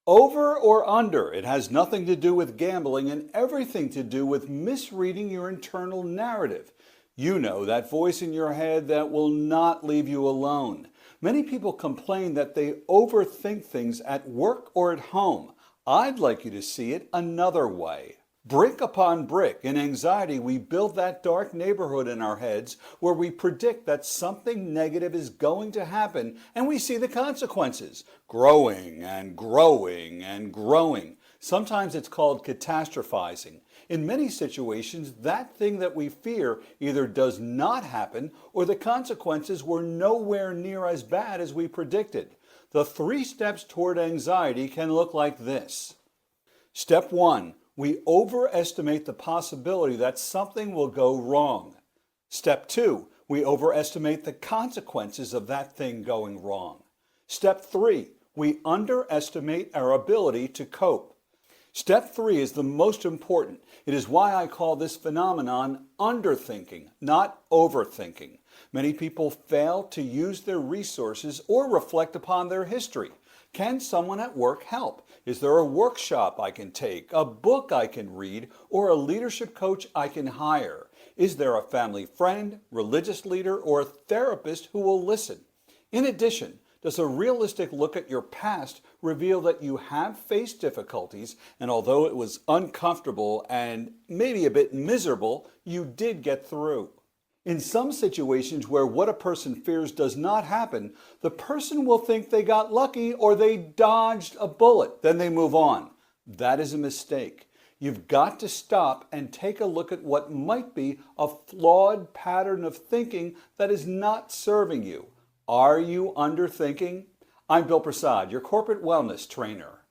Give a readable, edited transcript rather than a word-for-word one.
Over or under, it has nothing to do with gambling and everything to do with misreading your internal narrative. You know, that voice in your head that will not leave you alone. Many people complain that they overthink things at work or at home. I'd like you to see it another way. Brick upon brick, in anxiety, we build that dark neighborhood in our heads where we predict that something negative is going to happen and we see the consequences, growing and growing and growing. Sometimes it's called catastrophizing. In many situations, that thing that we fear either does not happen or the consequences were nowhere near as bad as we predicted. The 3 steps toward anxiety can look like this. Step 1. We overestimate the possibility that something will go wrong. Step 2, we overestimate the consequences of that thing going wrong. Step 3, we underestimate our ability to cope. Step 3 is the most important. It is why I call this phenomenon underthinking, not overthinking. Many people fail to use their resources or reflect upon their history. Can someone at work help? Is there a workshop I can take, a book I can read, or a leadership coach I can hire? Is there a family friend, religious leader, or a therapist who will listen? In addition, does a realistic look at your past reveal that you have faced difficulties, and although it was uncomfortable and maybe a bit miserable, you did get through? In some situations where what a person fears does not happen, the person will think they got lucky or they dodged a bullet. Then they move on. That is a mistake. You've got to stop and take a look at what might be a flawed pattern of thinking that is not serving you. Are you underthinking? I'm Bill Prasad, your corporate wellness trainer.